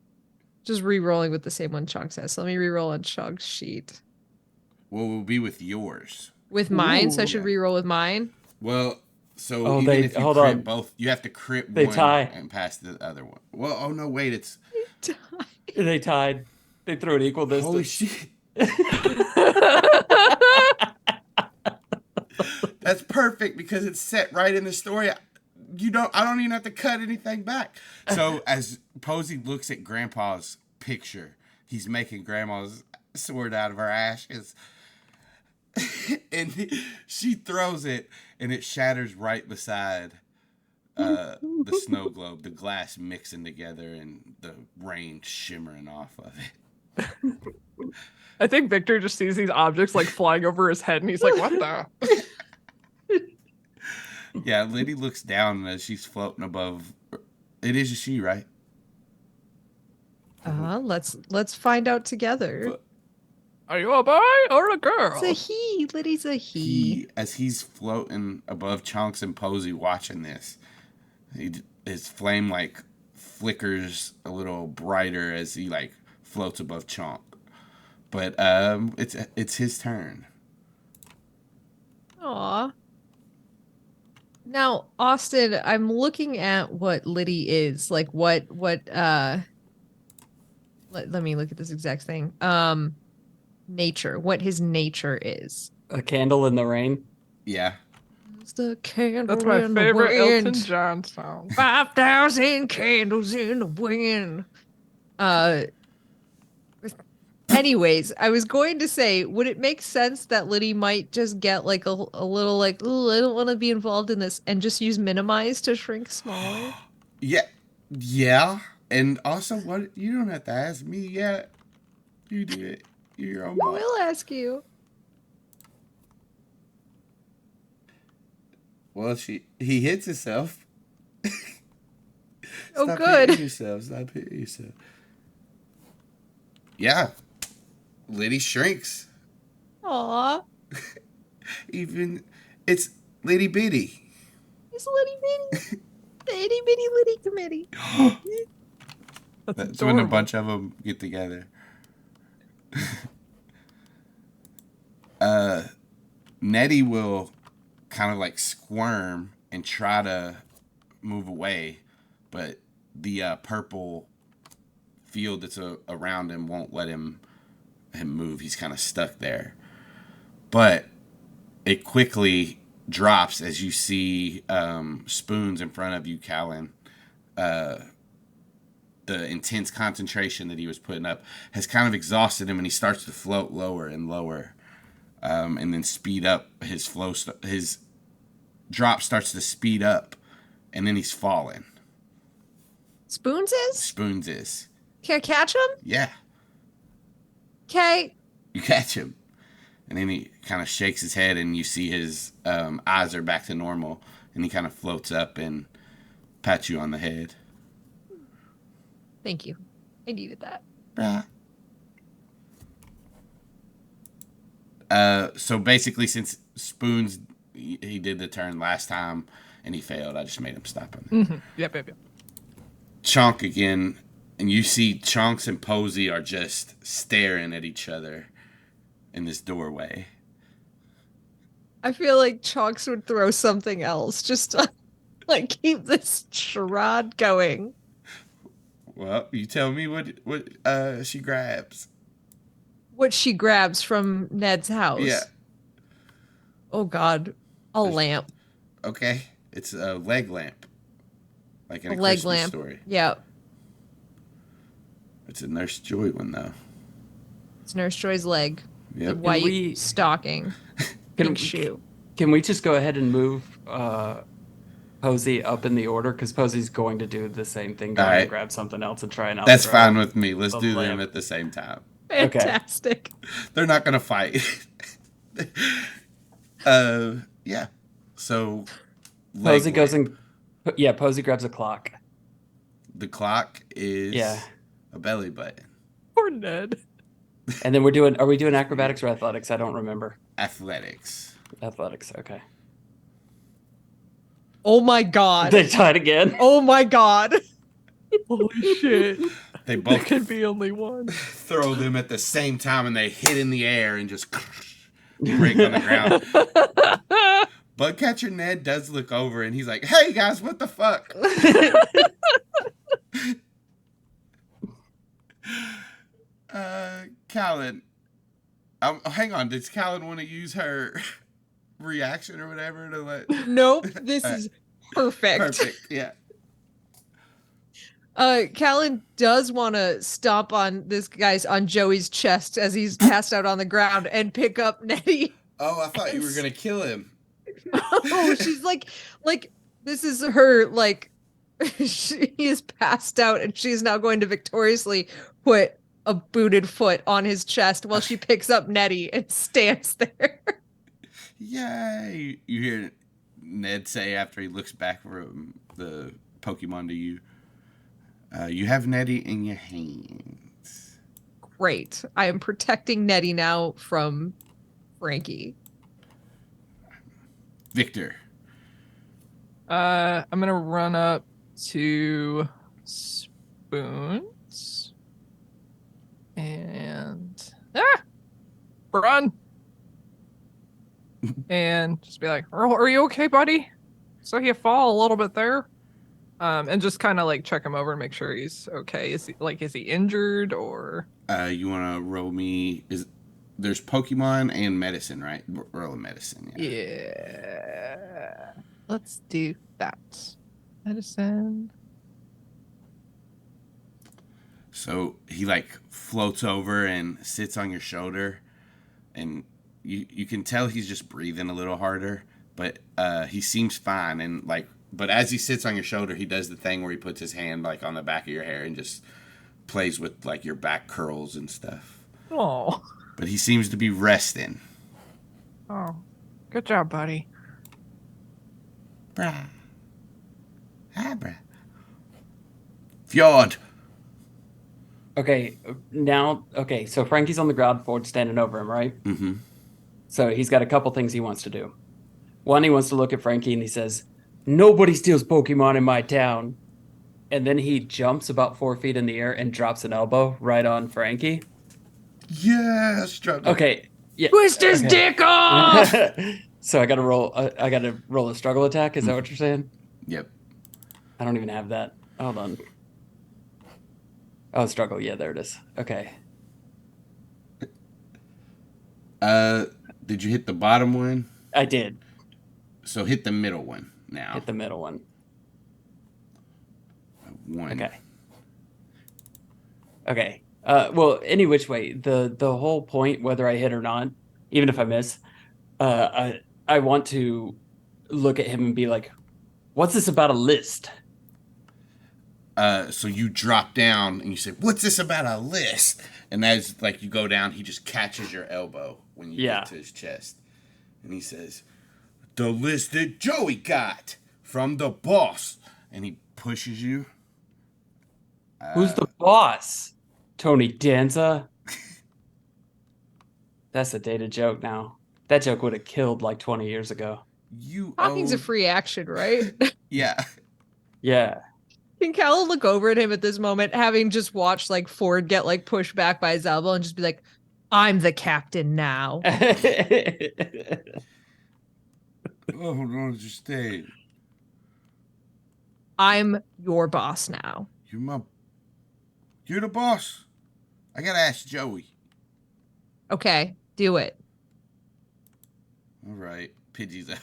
just re-rolling with the same one Chunks has. So let me re-roll on Chunks' sheet. What will be with yours? With mine, so I Ooh. should re-roll with mine. Well, so Oh, even they- if you hold crit on. both, you have to crit They one tie. and pass the other one. Well, oh no, wait, it's They tied. They threw an equal distance. holy shit. That's perfect because it's set right in the story. I don't even have to cut anything back. So as Posey looks at Grandpa's picture, he's making Grandma's sword out of her ashes. And she throws it and it shatters right beside the snow globe, the glass mixing together and the rain shimmering off of it. I think Victor just sees these objects like flying over his head and he's like, what the? Yeah, Liddy looks down as she's floating above. It is a she, right? Let's find out together. Are you a boy or a girl? It's a he. Liddy's a he. As he's floating above Chonks and Posey watching this, his flame like flickers a little brighter as he like floats above Chonk. But it's his turn. Aw. Now, Austin, I'm looking at what Liddy is. Like let me look at this exact thing. Nature, what his nature is. A candle in the rain. Yeah. It's the candle That's my in the favorite Elton wind. John song. 5,000 candles in the wind. Uh, anyways, I was going to say, would it make sense that Liddy might just get like a little like, ooh, I don't want to be involved in this, and just use minimize to shrink smaller? Yeah. Yeah. And also, what you don't have to ask me yet. You do it. You're your own I boss. will ask you. Well, he hits himself. Oh, Stop good. hitting yourself. Stop hitting yourself. Yeah. Liddy shrinks. Aw, Even it's Lady Bitty. it's Liddy Bitty. The itty bitty Liddy committee. That's when a bunch of them get together. Netty will kind of like squirm and try to move away, but the purple field that's around him won't let him move. He's kind of stuck there. But it quickly drops as you see spoons in front of you, Calynn. The intense concentration that he was putting up has kind of exhausted him, and he starts to float lower and lower, and then speed up. His flow, his drop starts to speed up, and then he's falling. Spoons is? Spoons is. Can I catch him? Yeah, Okay. you catch him, and then he kind of shakes his head, and you see his eyes are back to normal, and he kind of floats up and pats you on the head. Thank you. I needed that. So basically, since Spoons he did the turn last time and he failed, I just made him stop him. Mm-hmm. Yep. Chonk again, and you see Chonks and Posey are just staring at each other in this doorway. I feel like Chonks would throw something else just to like keep this charade going. Well, you tell me what she grabs. What she grabs from Ned's house. Yeah. Oh God. A lamp. Okay. It's a leg lamp. Like in a leg Christmas lamp. story. Yeah. It's a Nurse Joy one though. It's Nurse Joy's leg. Yep. The white we- stocking. Pink shoe. Can we just go ahead and move Posey up in the order? Because Posey's going to do the same thing, go All and right. grab something else and try and That's outthrow fine with me. Let's the do them lamp. at the same time. Okay. Fantastic. They're not gonna fight. Yeah. So Posey leg goes lamp. and Posey grabs a clock. The clock is Yeah. a belly button. Poor Ned. And then are we doing acrobatics or athletics? I don't remember. Athletics. Athletics, okay. Oh my God. They tied again. Oh my God. Holy shit. They There both could be only one. throw them at the same time and they hit in the air and just break on the ground. Bugcatcher Ned does look over and he's like, "Hey guys, what the fuck?" Calynn. Hang on, does Calynn want to use her reaction or whatever to let Nope. This is perfect. Perfect, yeah. Calynn does want to stomp on on Joey's chest as he's passed out on the ground and pick up Netty. Oh, I thought you were gonna kill him. Oh, she's like this is her like she is passed out and she's now going to victoriously put a booted foot on his chest while she picks up Netty and stands there. Yay! You hear Ned say after he looks back from the Pokemon to you, "You have Netty in your hands." Great. I am protecting Netty now from Frankie. Victor. I'm gonna run up to Spoons and run and just be like, "Are you okay, buddy?" saw you fall a little bit there. And just kind of like check him over and make sure he's okay. Is he injured or? You want to roll me? There's Pokemon and medicine, right? Roll a medicine. Yeah. Yeah. Let's do that. Medicine. So he like floats over and sits on your shoulder, and you can tell he's just breathing a little harder, but he seems fine. And like, but as he sits on your shoulder, he does the thing where he puts his hand like on the back of your hair and just plays with like your back curls and stuff. Oh. But he seems to be resting. Oh. Good job, buddy. Bruh. Hi, bruh. Fjord. Okay, so Frankie's on the ground, Ford's standing over him, right? Mm-hmm. So he's got a couple things he wants to do. One, he wants to look at Frankie and he says, "Nobody steals Pokemon in my town." And then he jumps about 4 feet in the air and drops an elbow right on Frankie. Yeah, struggle. Okay. Yeah. Twist his dick off. So I gotta roll a struggle attack. Is that what you're saying? Yep. I don't even have that. Hold on. Oh, struggle. Yeah, there it is. Okay. Did you hit the bottom one? I did. So hit the middle one now. Hit the middle one. One. Okay. Okay. Well, any which way, the whole point, whether I hit or not, even if I miss, I want to look at him and be like, "What's this about a list?" So you drop down and you say, "What's this about a list?" And as like you go down, he just catches your elbow when you get to his chest, and he says, "The list that Joey got from the boss," and he pushes you. Who's the boss? Tony Danza? That's a dated joke now. That joke would have killed like 20 years ago. Talking's a free action, right? Yeah. Yeah. Can Calynn look over at him at this moment, having just watched like Ford get like pushed back by his elbow, and just be like, "I'm the captain now." Oh, don't understand. I'm your boss now. You're the boss. I gotta ask Joey. Okay, do it. All right, Pidgey's up.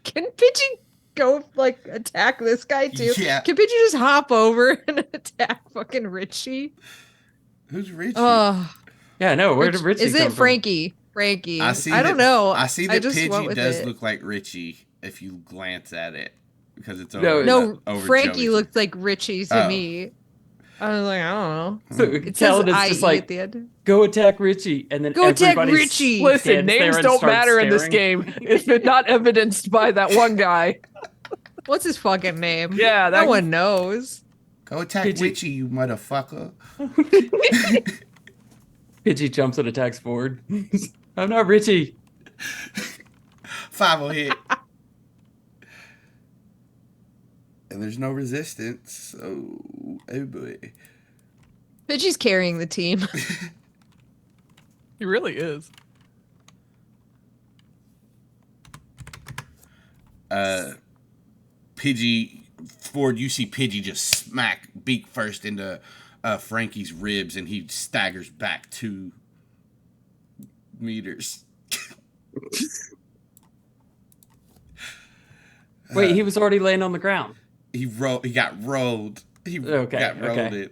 Can Pidgey go like attack this guy too? Yeah. Can Pidgey just hop over and attack fucking Richie? Who's Richie? Oh, Yeah, no, where did Richie is come it from? Frankie? Frankie. I don't know. I see that just went Pidgey with does it. look like Richie if you glance at it, because it's No, over. No, over Frankie Joey's. looked like Richie to me. I was like, I don't know. So It says Calynn is IE just at like, the end. "Go attack Richie," and then Go attack everybody Richie! stands Listen, there names and don't starts matter in this staring. game if it's not evidenced by that one guy. What's his fucking name? Yeah, no one knows. Go attack Pidgey. Richie, you motherfucker. Pidgey jumps and attacks Ford. "I'm not Richie." 5 will hit. And there's no resistance, so oh boy. Pidgey's carrying the team. He really is. Ford, you see Pidgey just smack beak first into Frankie's ribs, and he staggers back 2 meters. Wait, he was already laying on the ground. He got rolled. He Okay, got rolled okay.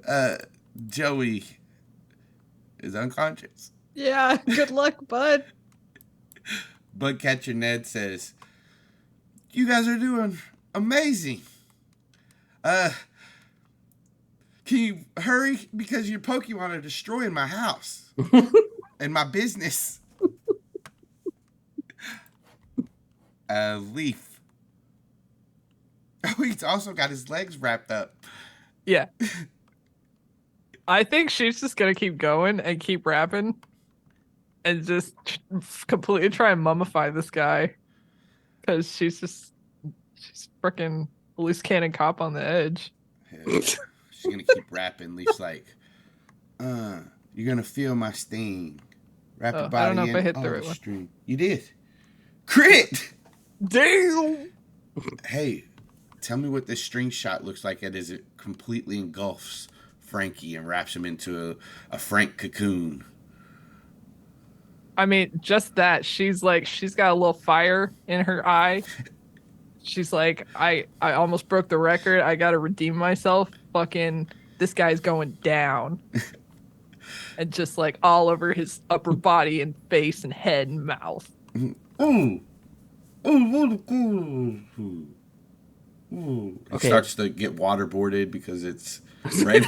it. Joey is unconscious. Yeah, good luck, bud. Bug catcher Ned says, "You guys are doing amazing. Can you hurry, because your Pokemon are destroying my house and my business." Leaf. Oh, he's also got his legs wrapped up. Yeah. I think she's just gonna keep going and keep rapping and just completely try and mummify this guy. Because she's freaking loose cannon cop on the edge. Yeah. She's gonna keep rapping. Leaf's like, "You're gonna feel my sting. Wrap your I body don't know if in I hit all the right one. string." You did. Crit! Damn. Hey, tell me what this string shot looks like as it completely engulfs Frankie and wraps him into a Frank cocoon. I mean, just that. She's got a little fire in her eye. She's like, I almost broke the record. I gotta redeem myself. Fucking, this guy's going down. And just like all over his upper body and face and head and mouth. Ooh. Ooh. It Okay. starts to get waterboarded because it's right.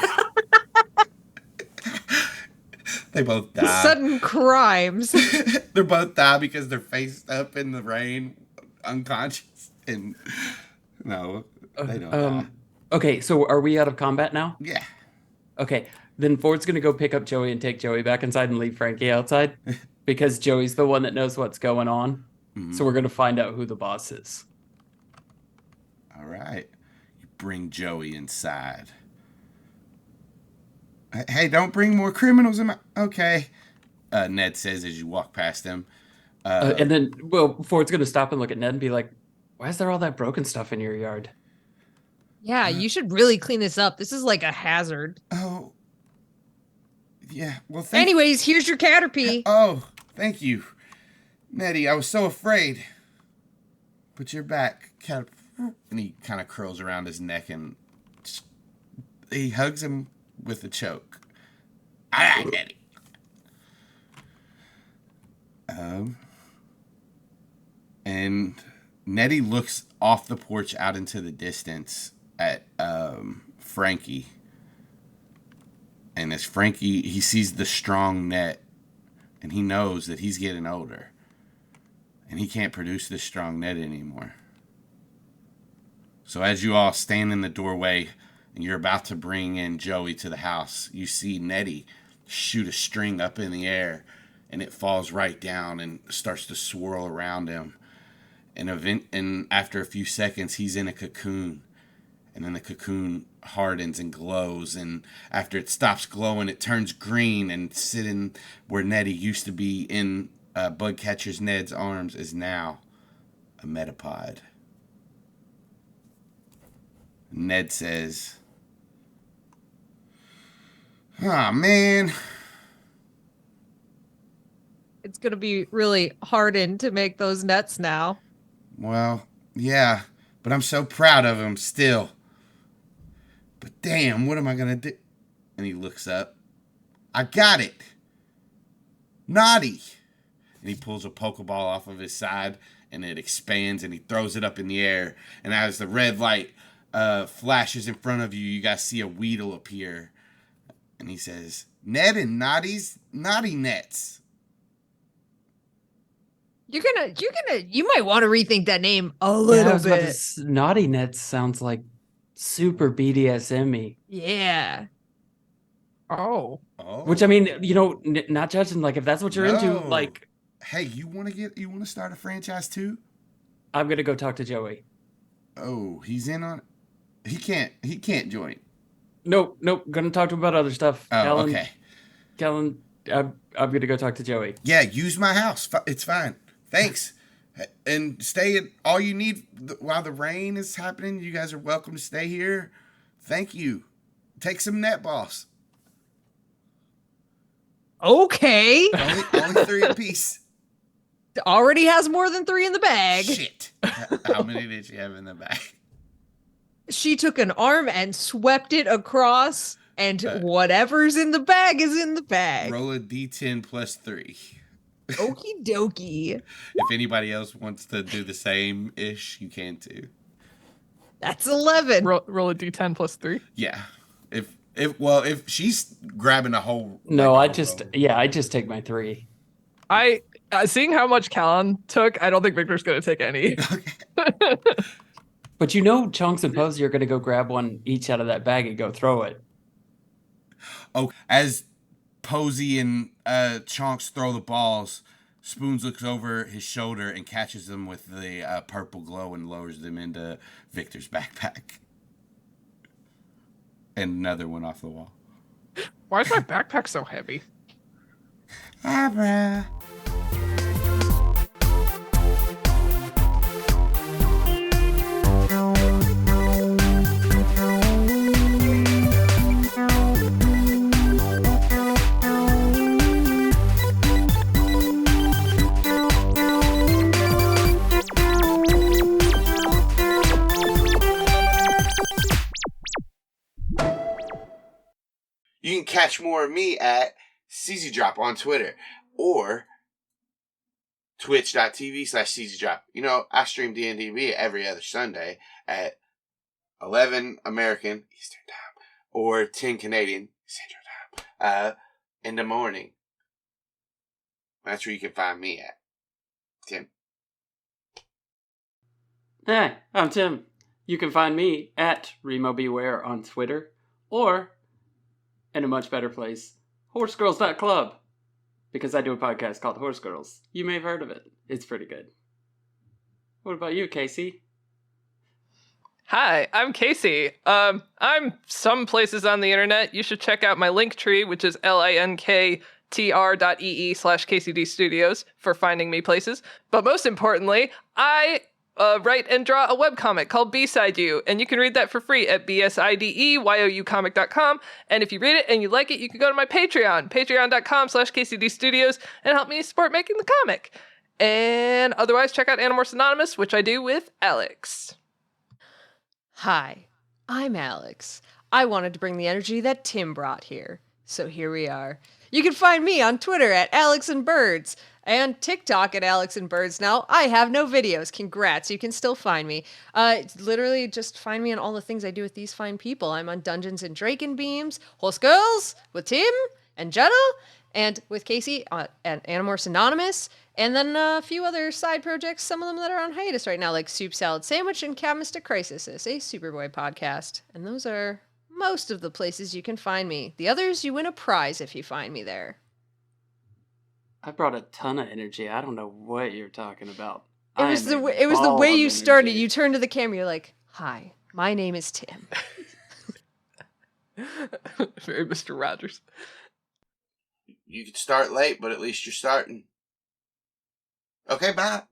They both die. Sudden crimes. They both die because they're faced up in the rain, unconscious, and no, they don't die. Okay, so are we out of combat now? Yeah. Okay, then Ford's gonna go pick up Joey and take Joey back inside and leave Frankie outside because Joey's the one that knows what's going on. Mhm. So we're gonna find out who the boss is. All right. You bring Joey inside. Hey, don't bring more criminals in my... Okay. Ned says as you walk past him. And then, well, Ford's gonna stop and look at Ned and be like, "Why is there all that broken stuff in your yard?" Yeah, you should really clean this up. This is like a hazard. Oh. Yeah, well, Anyways, here's your Caterpie. Oh, thank you. Netty, I was so afraid. But you're back. And he kind of curls around his neck and he hugs him with a choke. All right, Netty. And Netty looks off the porch out into the distance at Frankie. And as Frankie, he sees the strong net and he knows that he's getting older. And he can't produce this strong net anymore. So as you all stand in the doorway and you're about to bring in Joey to the house, you see Netty shoot a string up in the air and it falls right down and starts to swirl around him. And after a few seconds, he's in a cocoon. And then the cocoon hardens and glows. And after it stops glowing, it turns green. And sitting where Netty used to be in Bug Catcher's Ned's arms is now a metapod. Ned says, "Oh, man. It's going to be really hardened to make those nets now." Well, yeah, but I'm so proud of him still. But damn, what am I going to do?" And he looks up. "I got it. Naughty." And he pulls a Pokeball off of his side, and it expands, and he throws it up in the air. And as the red light flashes in front of you, you guys see a Weedle appear. And he says, "Ned and Naughty's Naughty Nets." You might want to rethink that name a Yeah, I little was about to bit. Naughty Nets sounds like super BDSM-y. Yeah. Oh. Oh. Which, I mean, you know, not judging, like, if that's what you're into, No. like, Hey, you want to start a franchise too? I'm gonna go talk to Joey. Oh, he's in on it. He can't join. Nope, gonna talk to him about other stuff. Oh, Calynn, okay. Calynn, I'm gonna go talk to Joey. Yeah, use my house. It's fine. Thanks. And stay at all you need while the rain is happening. You guys are welcome to stay here. Thank you. Take some net balls. Okay. Only 3 apiece. Already has more than 3 in the bag. Shit. How many did you have in the bag? She took an arm and swept it across, and whatever's in the bag is in the bag. Roll a d10 plus 3. Okie dokie. If anybody else wants to do the same ish, you can too. That's 11. Roll a d10 plus 3. Yeah. If she's grabbing a whole. No, like, I just take my 3. I seeing how much Calynn took, I don't think Victor's gonna take any. But you know, Chunks and Posey are gonna go grab one each out of that bag and go throw it. Oh, as Posey and Chonks throw the balls, Spoons looks over his shoulder and catches them with the purple glow and lowers them into Victor's backpack. And another one off the wall. Why is my backpack so heavy? Ah, bruh. You can catch more of me at CZDrop on Twitter or twitch.tv/CZDrop. You know, I stream D&DB every other Sunday at 11 American Eastern Time or 10 Canadian Central Time in the morning. That's where you can find me at. Tim. Hey, I'm Tim. You can find me at Remo Beware on Twitter or, in a much better place, horsegirls.club. Because I do a podcast called Horse Girls. You may have heard of it. It's pretty good. What about you, Kaycie? Hi, I'm Kaycie. I'm some places on the internet. You should check out my link tree, which is linktr.ee/KCD Studios for finding me places. But most importantly, I write and draw a webcomic called B-Side You, and you can read that for free at bsideyoucomic.com. And if you read it and you like it, you can go to my Patreon, patreon.com/KCD Studios, and help me support making the comic. And otherwise, check out Animorphs Anonymous, which I do with Alex. Hi, I'm Alex. I wanted to bring the energy that Tim brought here, so here we are. You can find me on Twitter at AlexandBirds and TikTok at AlexandBirds. Now, I have no videos. Congrats, you can still find me. Literally, just find me on all the things I do with these fine people. I'm on Dungeons and Draken Beams, Horse Girls with Tim and Jenna, and with Kaycie at Animorphs Anonymous, and then a few other side projects, some of them that are on hiatus right now, like Soup Salad Sandwich and Cat Mystic Crisis, a Superboy podcast. And those are most of the places you can find me. The others, you win a prize if you find me there. I brought a ton of energy. I don't know what you're talking about. It was the way you started. You turned to the camera, you're like, "Hi, my name is Tim." Very Mr. Rogers. You could start late, but at least you're starting. Okay, bye.